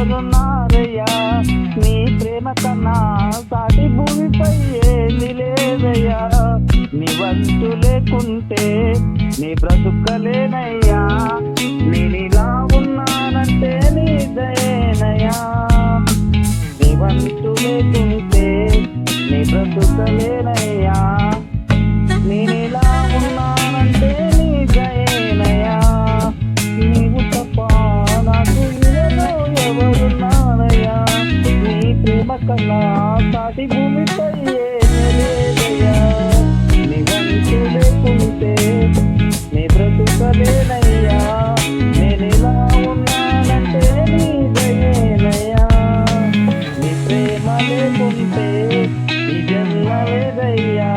ఎవరున్నారయ్యా నీ ప్రేమ కన్నా సాటి భూమిపై ఏమీ లేదయ్యా నీ వంతు లేకుంటే నీ బ్రతుకలేనయ్యా నేనిలా ఉన్నానంటే నీ దయేనయ్యా నీ వంతు లేకుంటే నీ బ్రతుకలేనయ్యా నేనిలా ఉన్నానంటే నీ దయేనయ్యా నీవు తప్ప నాకు ఇలలో ఎవరున్నారయ్యా నీ ప్రేమ కన్నా సాటి భూమిపై ఏమీ లేదయ్యా నీ వంతు లేకుంటే నీ బ్రతుకలేనయ్యా నేనిలా ఉన్నానంటే నీ దయేనయ్యా నీ ప్రేమ లేకుంటే నీ జన్మ లేదయ్యా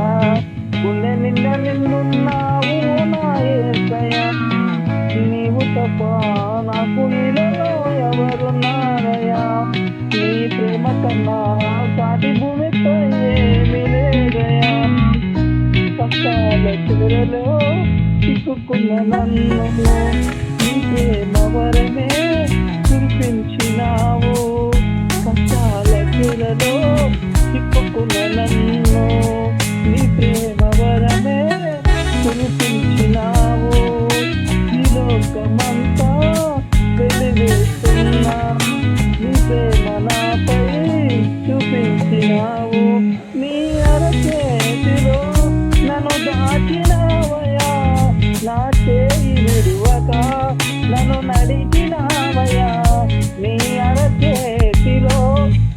గుండె నిండా నిన్నున్నావు నా యేసయ్యా నీవు తప్ప నాకు ఇలలో ఎవరున్నారయ్యా నీ ప్రేమ కన్నా సాటి భూమిపై ఏమీ లేదయ్యా కష్టాల చివరలో చిక్కుకున్న నన్ను నీ ప్రేమ వరమే కురిపించినావు కష్టాల చివరలో చిక్కుకున్న నన్ను నీ ప్రేమ వరమే కురిపించినావు ఈ లోకమంతా వెలివేస్తున్నా నీ ప్రేమ నాపై చూపించినావు నీ అరచేతిలో నన్ను దాచినావయ్యా నా చేయి విడువక నన్ను నడిచినావయ్యా నీ అరచేతిలో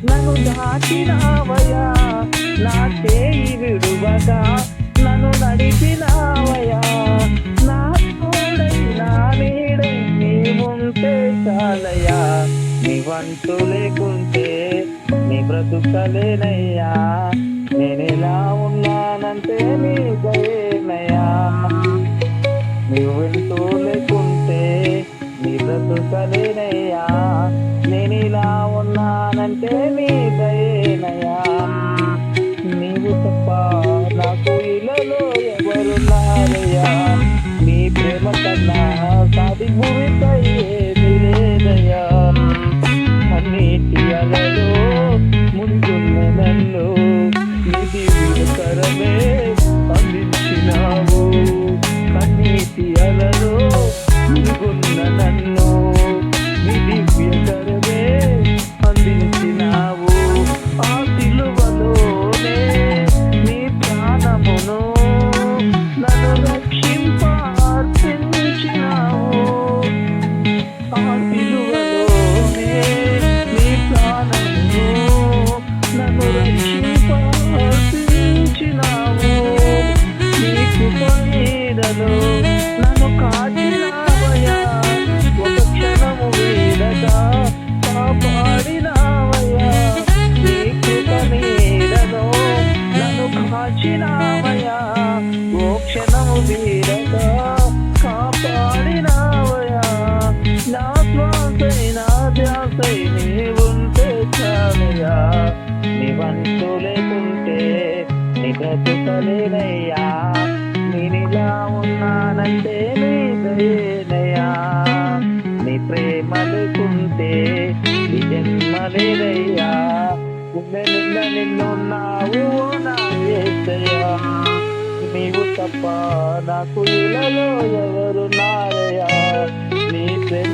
నన్ను దాచినావయ్యా నా చేయి విడువక నన్ను నడిచినావయ్యా నా తోడై నా నీడై నీవుంటే చాలయ్యా నీ వంతు లేకుంటే నీ బ్రతుకలేనయ్యా నేనెలా ఉన్నానంటే నీ దయేనయ్యా నీ వంతు లేకుంటే నీ బ్రతుకలేనయ్యా నేనిలా ఉన్నానంటే నీ దయేనయ్యా నీవు తప్ప నాకు ఇలలో ఎవరున్నారయ్యా నీ ప్రేమ కన్నా సాటి భూమిపై ఏమీ లేదయ్యా అన్నిటి అలలో ముందున్న నన్ను నీ దివ్యకరమే అందించినావు అన్నిటి అలలో ముందున్న నన్ను నీ దివ్యకరమే అందించినావు ఆ సిలువలోనే నీ ప్రాణమును నన్ను రక్షింప అర్పించినావు ఆ సిలువలోనే నీ ప్రాణమును నన్ను రక్షింప అర్పించినావు నీ కృప నీడలో నన్ను కాచినావయ్యా ఒక క్షణము వీడక కాపాడినావయ్యా నీ కృప నీడలో నన్ను కాచినావయ్యా ఓ క్షణము వీడక కాపాడినావయ్యా నా శ్వాసై నా ధ్యాసై నీవుంటే చాలయ్యా నీ వంతు లేకుంటే నీ బ్రతుకలేనయ్యా నేనిలా ఉన్నానంటే నీ దయేనయ్యా నీ ప్రేమ లేకుంటే నీ జన్మ లేదయ్యా గుండె నిండా నిన్నున్నావు నా యేసయ్యా నీవు తప్ప నాకు ఇలలో ఎవరున్నారయ్యా నీ ప్రేమ